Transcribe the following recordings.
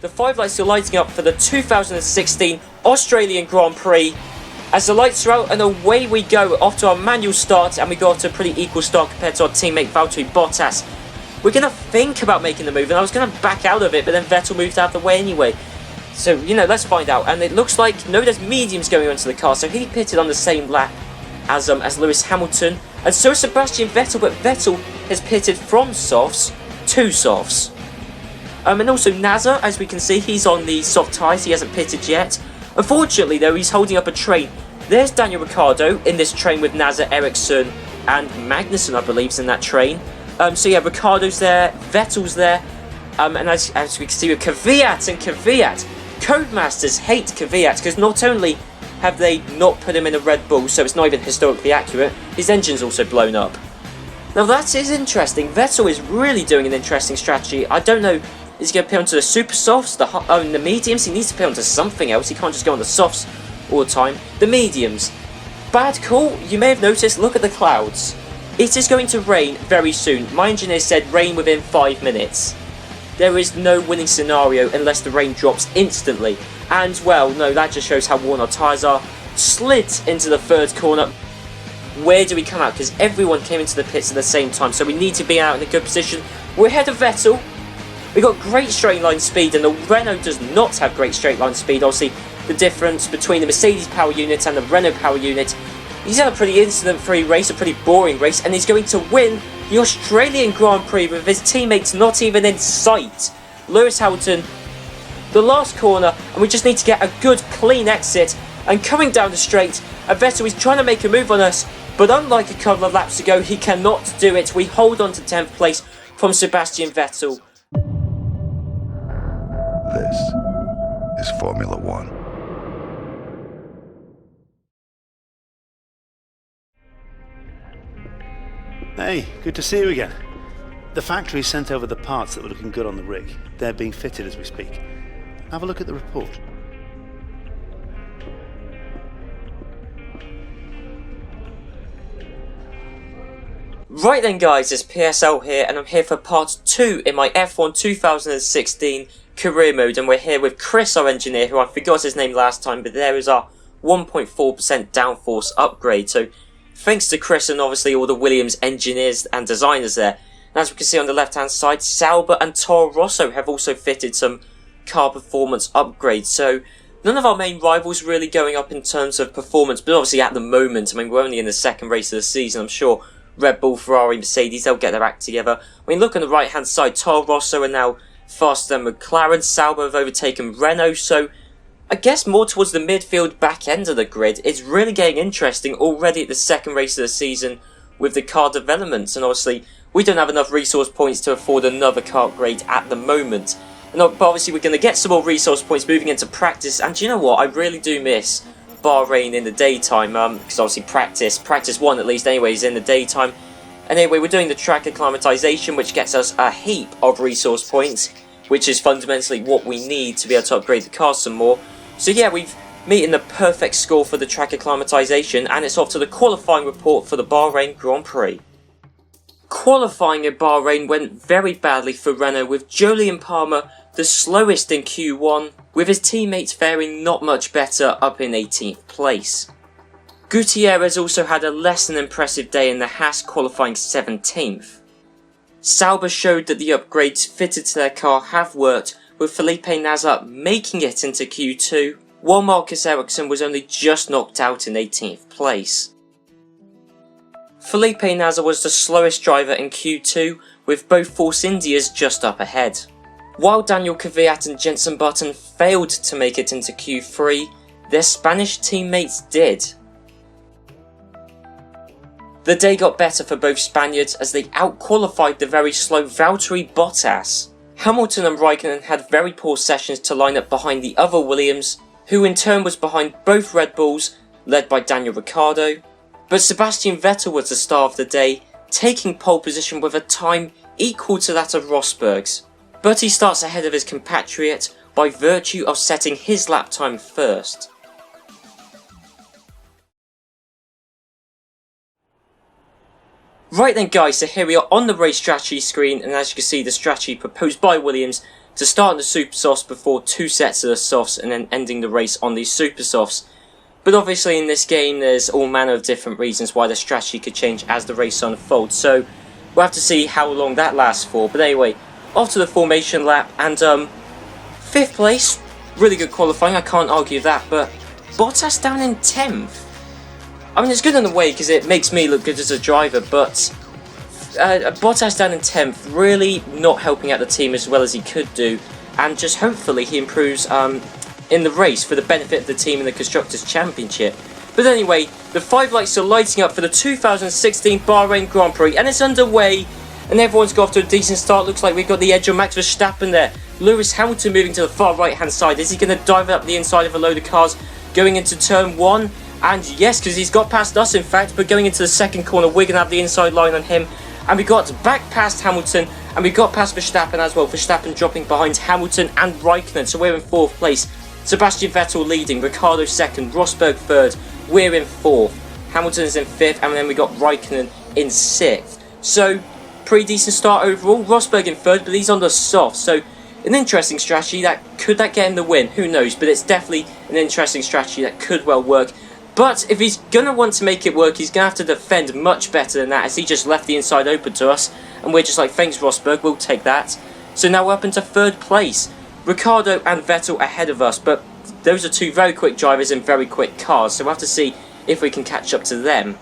The 5 lights are lighting up for the 2016 Australian Grand Prix. As the lights are out and away we go, off to our manual start, and we got to a pretty equal start compared to our teammate Valtteri Bottas. We're going to think about making the move, and I was going to back out of it, but then Vettel moved out of the way anyway. So, let's find out. And it looks like, no, there's mediums going onto the car, so he pitted on the same lap as Lewis Hamilton. And so is Sebastian Vettel, but Vettel has pitted from softs to softs. And also Nasser, as we can see, he's on the soft tyres, he hasn't pitted yet. Unfortunately though, he's holding up a train. There's Daniel Ricciardo in this train with Nasser, Ericsson and Magnussen, I believe, is in that train. So yeah, Ricciardo's there, Vettel's there, and as we can see with Kvyat and Kvyat. Codemasters hate Kvyat because not only have they not put him in a Red Bull, so it's not even historically accurate, his engine's also blown up. Now that is interesting. Vettel is really doing an interesting strategy. I don't know, is he going to put onto the super softs, the mediums? He needs to put onto something else. He can't just go on the softs all the time. The mediums. Bad call. You may have noticed, look at the clouds. It is going to rain very soon. My engineer said rain within 5 minutes. There is no winning scenario unless the rain drops instantly. And well, no, that just shows how worn our tyres are. Slid into the third corner. Where do we come out? Because everyone came into the pits at the same time, so we need to be out in a good position. We're ahead of Vettel. We've got great straight line speed, and the Renault does not have great straight line speed. Obviously, the difference between the Mercedes power unit and the Renault power unit. He's had a pretty incident-free race, a pretty boring race, and he's going to win the Australian Grand Prix with his teammates not even in sight. Lewis Hamilton, the last corner, and we just need to get a good, clean exit. And coming down the straight, Vettel is trying to make a move on us, but unlike a couple of laps ago, he cannot do it. We hold on to 10th place from Sebastian Vettel. This is Formula One. Hey, good to see you again. The factory sent over the parts that were looking good on the rig. They're being fitted as we speak. Have a look at the report. Right then guys, it's PSL here, and I'm here for part 2 in my F1 2016 career mode, and we're here with Chris, our engineer, who I forgot his name last time, but there is our 1.4% downforce upgrade. So thanks to Chris and obviously all the Williams engineers and designers there. And as we can see on the left hand side, Sauber and Toro Rosso have also fitted some car performance upgrades. So none of our main rivals really going up in terms of performance, but obviously at the moment, I mean, we're only in the second race of the season. I'm sure Red Bull, Ferrari, Mercedes, they'll get their act together. I mean, look on the right hand side, Toro Rosso are now faster than McLaren. Sauber have overtaken Renault, so I guess more towards the midfield back end of the grid. It's really getting interesting already at the second race of the season with the car developments, and obviously we don't have enough resource points to afford another car upgrade at the moment. But obviously we're going to get some more resource points moving into practice, and do you know what, I really do miss Bahrain in the daytime, because obviously practice 1 at least anyway is in the daytime. And anyway, we're doing the track acclimatization, which gets us a heap of resource points, which is fundamentally what we need to be able to upgrade the car some more. So yeah, we've meeting the perfect score for the track acclimatization, and it's off to the qualifying report for the Bahrain Grand Prix. Qualifying at Bahrain went very badly for Renault, with Jolyon Palmer the slowest in Q1, with his teammates faring not much better up in 18th place. Gutierrez also had a less than impressive day in the Haas, qualifying 17th. Sauber showed that the upgrades fitted to their car have worked, with Felipe Nasr making it into Q2, while Marcus Ericsson was only just knocked out in 18th place. Felipe Nasr was the slowest driver in Q2, with both Force Indias just up ahead. While Daniel Kvyat and Jenson Button failed to make it into Q3, their Spanish teammates did. The day got better for both Spaniards as they out-qualified the very slow Valtteri Bottas. Hamilton and Raikkonen had very poor sessions to line up behind the other Williams, who in turn was behind both Red Bulls, led by Daniel Ricciardo. But Sebastian Vettel was the star of the day, taking pole position with a time equal to that of Rosberg's. But he starts ahead of his compatriot by virtue of setting his lap time first. Right then guys, so here we are on the race strategy screen, and as you can see the strategy proposed by Williams to start the super softs before 2 sets of the softs and then ending the race on these super softs. But obviously in this game there's all manner of different reasons why the strategy could change as the race unfolds, so we'll have to see how long that lasts for. But anyway, off to the formation lap, and 5th place, really good qualifying, I can't argue that, but Bottas down in 10th. I mean, it's good in a way because it makes me look good as a driver, but Bottas down in 10th, really not helping out the team as well as he could do, and just hopefully he improves in the race for the benefit of the team in the Constructors' Championship. But anyway, the 5 lights are lighting up for the 2016 Bahrain Grand Prix, and it's underway, and everyone's got off to a decent start. Looks like we've got the edge of Max Verstappen there. Lewis Hamilton moving to the far right-hand side. Is he going to dive up the inside of a load of cars going into turn 1? And yes, because he's got past us, in fact, but going into the second corner, we're going to have the inside line on him. And we got back past Hamilton, and we got past Verstappen as well. Verstappen dropping behind Hamilton and Raikkonen, so we're in 4th place. Sebastian Vettel leading, Ricciardo 2nd, Rosberg 3rd, we're in 4th. Hamilton is in 5th, and then we got Raikkonen in 6th. So, pretty decent start overall. Rosberg in 3rd, but he's on the soft, so an interesting strategy. Could that get him the win? Who knows, but it's definitely an interesting strategy that could well work. But if he's going to want to make it work, he's going to have to defend much better than that, as he just left the inside open to us, and we're just like, thanks Rosberg, we'll take that. So now we're up into 3rd place. Ricciardo and Vettel ahead of us, but those are 2 very quick drivers in very quick cars, so we'll have to see if we can catch up to them.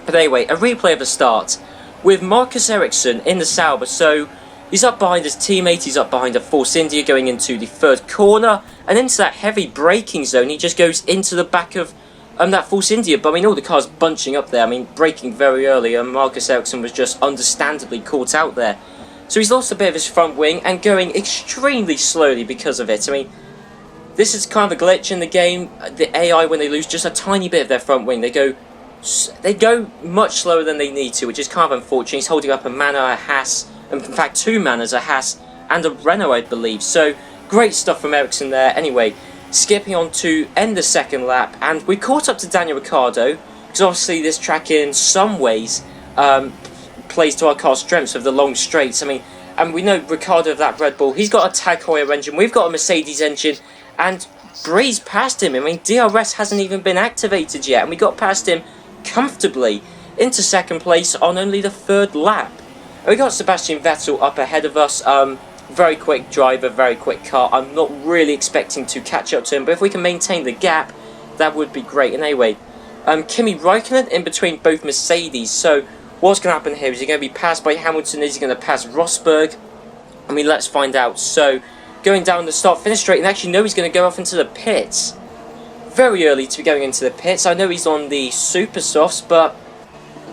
But anyway, a replay of the start with Marcus Ericsson in the Sauber. So he's up behind his teammate, he's up behind a Force India going into the 3rd corner, and into that heavy braking zone. He just goes into the back of that Force India, but I mean all the cars bunching up there, I mean braking very early, and Marcus Ericsson was just understandably caught out there. So he's lost a bit of his front wing and going extremely slowly because of it. I mean, this is kind of a glitch in the game. The AI, when they lose just a tiny bit of their front wing, they go much slower than they need to, which is kind of unfortunate. He's holding up a Manor, a Haas, and in fact 2 Manors, a Haas and a Renault, I believe. So great stuff from Ericsson there. Anyway, skipping on to end the 2nd lap, and we caught up to Daniel Ricciardo, because obviously this track in some ways plays to our car's strengths of the long straights. I mean, and we know Ricciardo of that Red Bull, he's got a Tag Heuer engine, we've got a Mercedes engine, and breezed past him. I mean, DRS hasn't even been activated yet, and we got past him comfortably into 2nd place on only the 3rd lap. And we got Sebastian Vettel up ahead of us. Very quick driver, very quick car. I'm not really expecting to catch up to him, but if we can maintain the gap, that would be great. And anyway, Kimi Raikkonen in between both Mercedes. So what's going to happen here? Is he going to be passed by Hamilton? Is he going to pass Rosberg? I mean, let's find out. So going down the start-finish straight, and actually no, he's going to go off into the pits. Very early to be going into the pits. I know he's on the super softs, but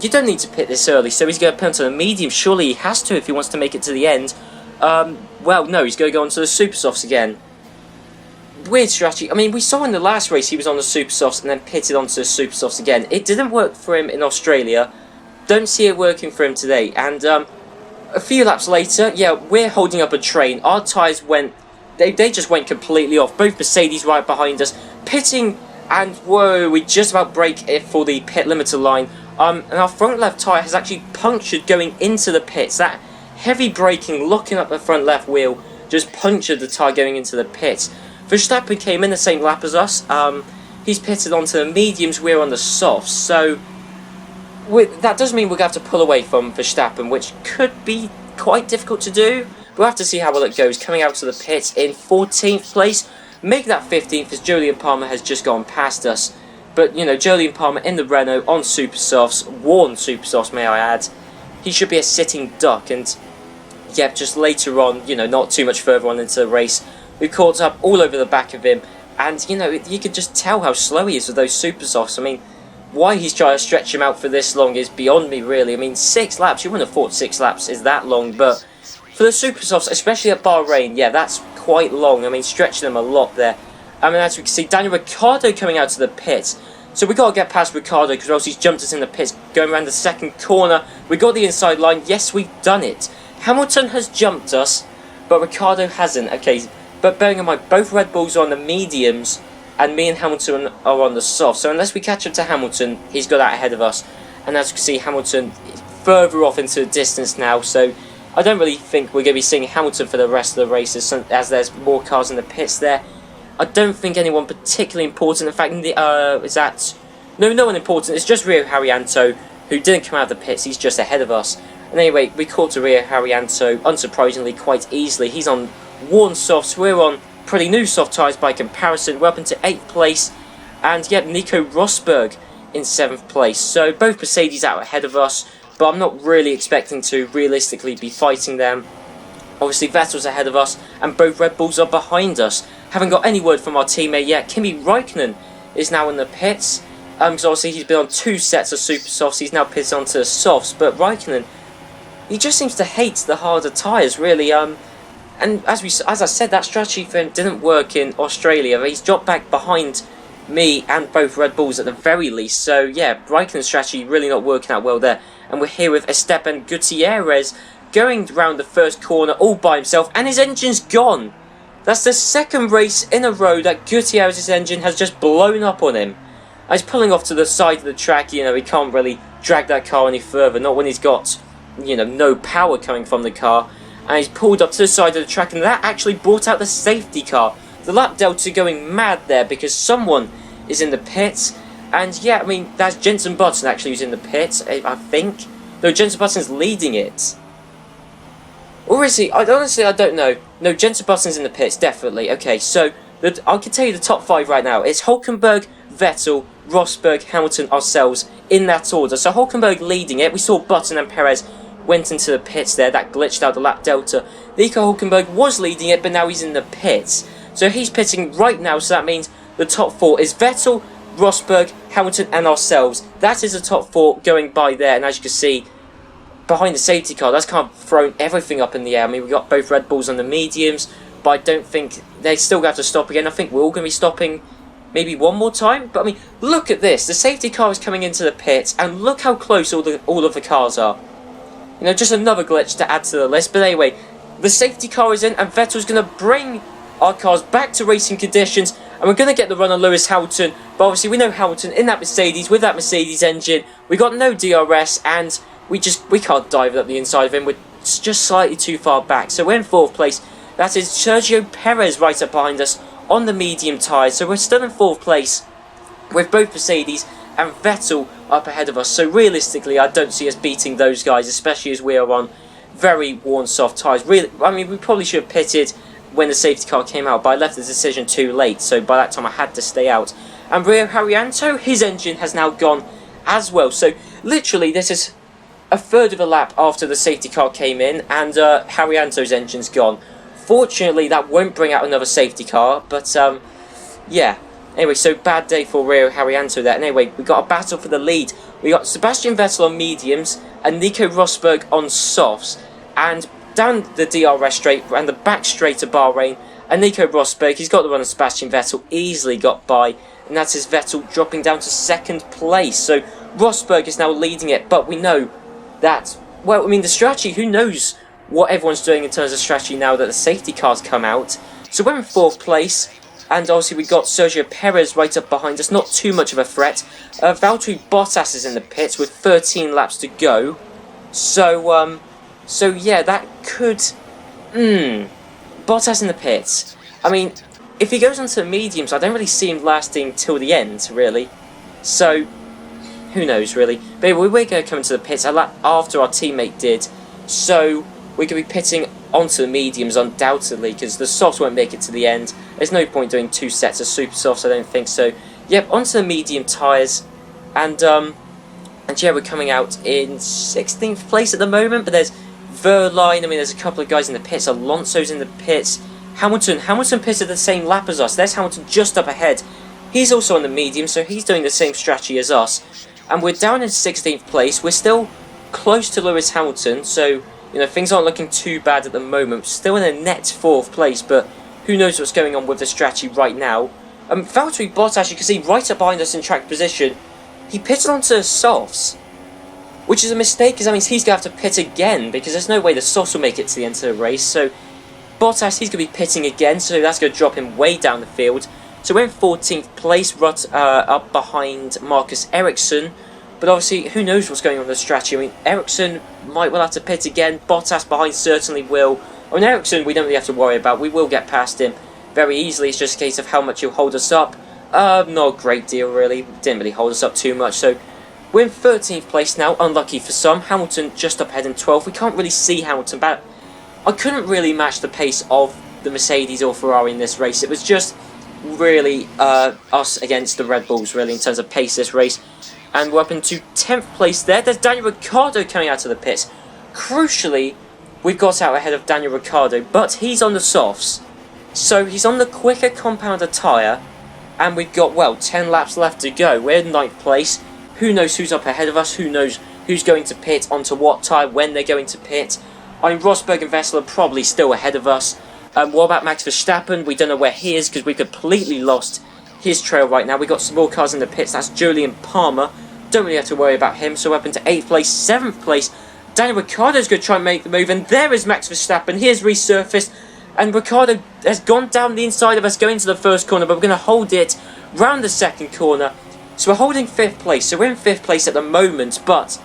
you don't need to pit this early. So he's going to put onto the medium. Surely he has to if he wants to make it to the end. Well, no, he's going to go onto the super softs again. Weird strategy. I mean, we saw in the last race he was on the super softs and then pitted onto the super softs again. It didn't work for him in Australia. Don't see it working for him today. And a few laps later, yeah, we're holding up a train. Our tyres went... They just went completely off. Both Mercedes right behind us. Pitting, and whoa, we just about break it for the pit limiter line. And our front left tyre has actually punctured going into the pits. That heavy braking, locking up the front left wheel, just punctured the tyre going into the pits. Verstappen came in the same lap as us. He's pitted onto the mediums, we're on the softs. So that does mean we're going to have to pull away from Verstappen, which could be quite difficult to do. We'll have to see how well it goes. Coming out to the pits in 14th place. Make that 15th as Jolyon Palmer has just gone past us. But, you know, Jolyon Palmer in the Renault on super softs, worn super softs, may I add. He should be a sitting duck. And, yeah, just later on, you know, not too much further on into the race, we caught up all over the back of him. And, you know, you could just tell how slow he is with those super softs. I mean, why he's trying to stretch him out for this long is beyond me, really. I mean, 6 laps, you wouldn't have thought 6 laps is that long, but for the super softs, especially at Bahrain, yeah, that's quite long. I mean, stretching them a lot there. I mean, as we can see, Daniel Ricciardo coming out to the pits. So we got to get past Ricciardo because else he's jumped us in the pits. Going around the second corner, we got the inside line. Yes, we've done it. Hamilton has jumped us, but Ricciardo hasn't. Okay, but bearing in mind, both Red Bulls are on the mediums, and me and Hamilton are on the soft. So unless we catch up to Hamilton, he's got out ahead of us. And as you can see, Hamilton is further off into the distance now. So I don't really think we're going to be seeing Hamilton for the rest of the races, as there's more cars in the pits there. I don't think anyone particularly important. In fact, is that... No one important. It's just Rio Haryanto, who didn't come out of the pits. He's just ahead of us. And anyway, we caught Rio Haryanto, unsurprisingly, quite easily. He's on worn softs. We're on pretty new soft tyres by comparison. We're up into 8th place. And yet, Nico Rosberg in 7th place. So both Mercedes out ahead of us, but I'm not really expecting to realistically be fighting them. Obviously, Vettel's ahead of us, and both Red Bulls are behind us. Haven't got any word from our teammate yet. Kimi Räikkönen is now in the pits. Because obviously he's been on 2 sets of super softs. He's now pitted onto the softs, but Räikkönen, he just seems to hate the harder tyres, really. And as I said, that strategy for him didn't work in Australia. He's dropped back behind me and both Red Bulls at the very least. So yeah, Räikkönen's strategy really not working out well there. And we're here with Esteban Gutierrez going round the first corner all by himself, and his engine's gone. That's the second race in a row that Gutierrez's engine has just blown up on him. He's pulling off to the side of the track. You know, he can't really drag that car any further, not when he's got, you know, no power coming from the car. And he's pulled up to the side of the track, and that actually brought out the safety car. The lap delta going mad there because someone is in the pits. And yeah, I mean, that's Jenson Button actually who's in the pits, I think. No, Jenson Button's leading it. Or is he? Honestly, I don't know. No, Jenson Button's in the pits, definitely. Okay, so I can tell you the top 5 right now. It's Hülkenberg, Vettel, Rosberg, Hamilton, ourselves, in that order. So Hülkenberg leading it. We saw Button and Perez went into the pits there. That glitched out the lap delta. Nico Hülkenberg was leading it, but now he's in the pits. So he's pitting right now, so that means the top 4 is Vettel, Rosberg, Hamilton and ourselves. That is the top 4 going by there, and as you can see, behind the safety car, that's kind of thrown everything up in the air. I mean, we've got both Red Bulls on the mediums, but I don't think they still have to stop again. I think we're all going to be stopping maybe one more time. But I mean, look at this. The safety car is coming into the pits, and look how close all of the cars are. You know, just another glitch to add to the list. But anyway, the safety car is in, and Vettel's going to bring our cars back to racing conditions, and we're going to get the run on Lewis Hamilton. But obviously, we know Hamilton in that Mercedes, with that Mercedes engine. We got no DRS, and we can't dive up the inside of him. We're just slightly too far back. So we're in 4th place. That is Sergio Perez right up behind us on the medium tyres. So we're still in 4th place with both Mercedes and Vettel up ahead of us. So realistically, I don't see us beating those guys, especially as we are on very worn soft tyres. Really, I mean, we probably should have pitted when the safety car came out, but I left the decision too late. So by that time, I had to stay out. And Rio Haryanto, his engine has now gone as well. So literally, this is a third of a lap after the safety car came in, and Haryanto's engine's gone. Fortunately, that won't bring out another safety car, but yeah. Anyway, so bad day for Rio Haryanto there. And anyway, we got a battle for the lead. We got Sebastian Vettel on mediums and Nico Rosberg on softs. And down the DRS straight and the back straight to Bahrain, and Nico Rosberg, he's got the run of Sebastian Vettel, easily got by. And that is Vettel dropping down to 2nd place. So Rosberg is now leading it, but we know that, well, I mean, the strategy, who knows what everyone's doing in terms of strategy now that the safety cars come out. So we're in 4th place, and obviously we got Sergio Perez right up behind us, not too much of a threat. Valtteri Bottas is in the pits with 13 laps to go. So yeah, that could... Bottas in the pits. I mean, if he goes onto the mediums, I don't really see him lasting till the end, really. So who knows, really. But anyway, we're going to come into the pits a lap after our teammate did. So we're going to be pitting onto the mediums undoubtedly, because the softs won't make it to the end. There's no point doing 2 sets of super softs, I don't think. So yep, onto the medium tyres. And yeah, we're coming out in 16th place at the moment. But there's Verline, I mean, there's a couple of guys in the pits. Alonso's in the pits. Hamilton pitted the same lap as us. There's Hamilton just up ahead. He's also on the medium, so he's doing the same strategy as us. And we're down in 16th place. We're still close to Lewis Hamilton, so, you know, things aren't looking too bad at the moment. Still in a net 4th place, but who knows what's going on with the strategy right now. Valtteri Bottas, you can see right up behind us in track position. He pitted onto softs, which is a mistake, because that means he's going to have to pit again, because there's no way the softs will make it to the end of the race. So Bottas, he's going to be pitting again, so that's going to drop him way down the field. So we're in 14th place, up behind Marcus Ericsson. But obviously, who knows what's going on with the strategy. I mean, Ericsson might well have to pit again. Bottas behind certainly will. I mean, Ericsson we don't really have to worry about. We will get past him very easily. It's just a case of how much he'll hold us up. Not a great deal, really. Didn't really hold us up too much. So we're in 13th place now. Unlucky for some. Hamilton just up ahead in 12th. We can't really see Hamilton, but I couldn't really match the pace of the Mercedes or Ferrari in this race. It was just really us against the Red Bulls, really, in terms of pace this race. And we're up into 10th place there. There's Daniel Ricciardo coming out of the pits. Crucially, we've got out ahead of Daniel Ricciardo, but he's on the softs. So he's on the quicker compounder tyre, and we've got, well, 10 laps left to go. We're in 9th place. Who knows who's up ahead of us? Who knows who's going to pit, onto what tyre, when they're going to pit? I mean, Rosberg and Vettel are probably still ahead of us. What about Max Verstappen? We don't know where he is because we completely lost his trail right now. We've got some more cars in the pits. That's Julian Palmer. Don't really have to worry about him. So we're up into 8th place, 7th place. Daniel Ricciardo's going to try and make the move. And there is Max Verstappen. He has resurfaced. And Ricciardo has gone down the inside of us going to the first corner. But we're going to hold it round the second corner. So we're holding 5th place. So we're in 5th place at the moment. But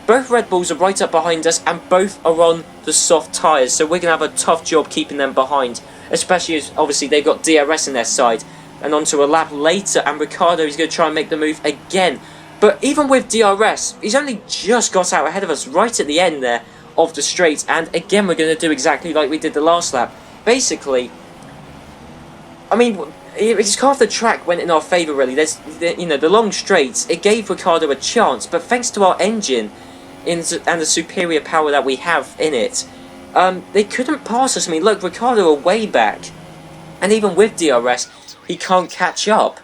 both Red Bulls are right up behind us. And both are on the soft tyres. So we're going to have a tough job keeping them behind. Especially as, obviously, they've got DRS on their side. And onto a lap later. And Ricciardo is going to try and make the move again. But even with DRS, he's only just got out ahead of us right at the end there of the straight. And again, we're going to do exactly like we did the last lap. Basically, I mean, it's half the track went in our favour, really. There's, the long straights, it gave Ricciardo a chance. But thanks to our engine and the superior power that we have in it, they couldn't pass us. I mean, look, Ricciardo are way back. And even with DRS, he can't catch up.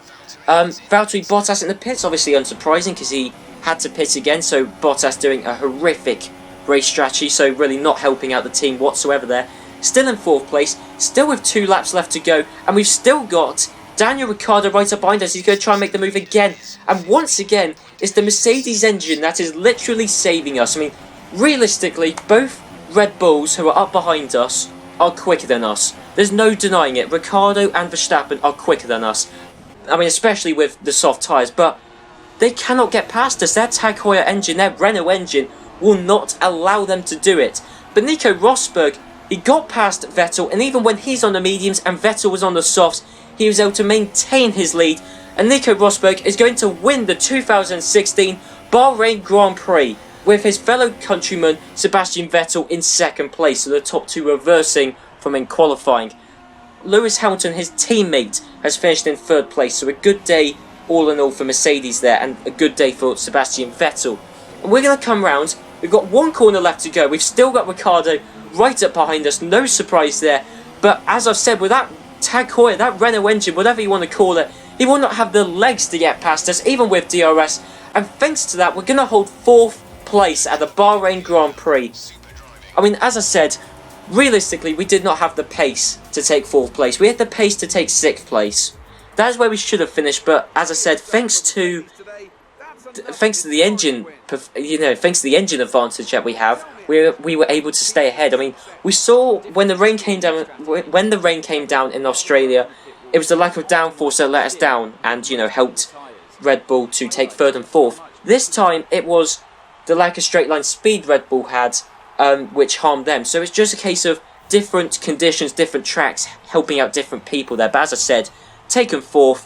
Valtteri Bottas in the pits, obviously unsurprising because he had to pit again, so Bottas doing a horrific race strategy, so really not helping out the team whatsoever there. Still in 4th place, still with 2 laps left to go, and we've still got Daniel Ricciardo right up behind us. He's going to try and make the move again, and once again, it's the Mercedes engine that is literally saving us. I mean, realistically, both Red Bulls who are up behind us are quicker than us. There's no denying it. Ricciardo and Verstappen are quicker than us. I mean, especially with the soft tyres, but they cannot get past us. Their Tag Heuer engine, their Renault engine, will not allow them to do it. But Nico Rosberg, he got past Vettel, and even when he's on the mediums and Vettel was on the softs, he was able to maintain his lead. And Nico Rosberg is going to win the 2016 Bahrain Grand Prix with his fellow countryman Sebastian Vettel in 2nd place, so the top 2 reversing from in qualifying. Lewis Hamilton, his teammate, has finished in 3rd place, so a good day all in all for Mercedes there, and a good day for Sebastian Vettel. And we're going to come round. We've got 1 corner left to go. We've still got Ricciardo right up behind us, no surprise there. But as I've said, with that Tag Heuer, that Renault engine, whatever you want to call it, he will not have the legs to get past us, even with DRS. And thanks to that, we're going to hold 4th place at the Bahrain Grand Prix. I mean, as I said, realistically, we did not have the pace to take 4th place. We had the pace to take 6th place. That is where we should have finished, but as I said, thanks to the engine, thanks to the engine advantage that we have, we were able to stay ahead. I mean, we saw when the rain came down in Australia, it was the lack of downforce that let us down and helped Red Bull to take 3rd and 4th. This time it was the lack of straight line speed Red Bull had, which harmed them. So it's just a case of different conditions, different tracks, helping out different people there. But as I said, taken 4th,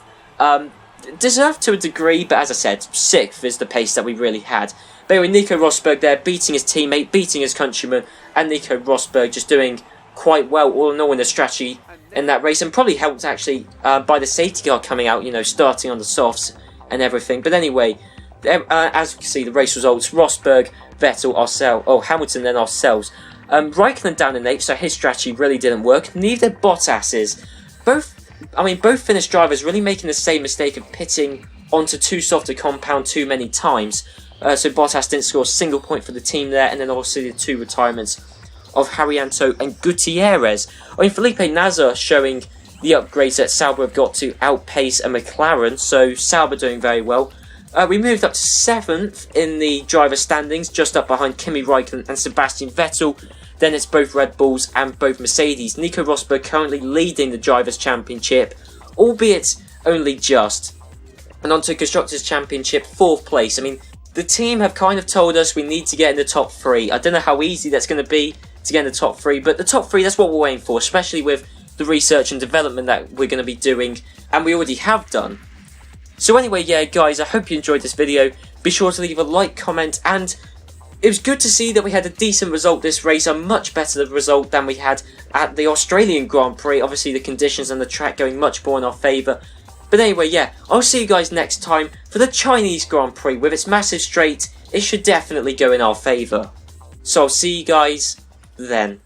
deserved to a degree, but as I said, 6th is the pace that we really had. But anyway, Nico Rosberg there, beating his teammate, beating his countryman, and Nico Rosberg just doing quite well, all in all, in the strategy in that race, and probably helped actually by the safety car coming out, starting on the softs and everything. But anyway, as you can see, the race results: Rosberg, Vettel, Hamilton, then ourselves. Raikkonen down in 8th, so his strategy really didn't work. Neither Bottas's. Both Finnish drivers really making the same mistake of pitting onto too soft a compound too many times. So Bottas didn't score a single point for the team there, and then obviously the 2 retirements of Haryanto and Gutierrez. Felipe Nasr showing the upgrades that Sauber have got to outpace a McLaren, so Sauber doing very well. We moved up to 7th in the driver standings, just up behind Kimi Raikkonen and Sebastian Vettel. Then it's both Red Bulls and both Mercedes. Nico Rosberg currently leading the Drivers' Championship, albeit only just. And on to Constructors' Championship, 4th place. the team have kind of told us we need to get in the top 3. I don't know how easy that's going to be to get in the top 3, but the top 3, that's what we're aiming for, especially with the research and development that we're going to be doing, and we already have done. So anyway, yeah guys, I hope you enjoyed this video. Be sure to leave a like, comment, and it was good to see that we had a decent result this race, a much better result than we had at the Australian Grand Prix. Obviously the conditions and the track going much more in our favour. But anyway, yeah, I'll see you guys next time for the Chinese Grand Prix. With its massive straight, it should definitely go in our favour. So I'll see you guys then.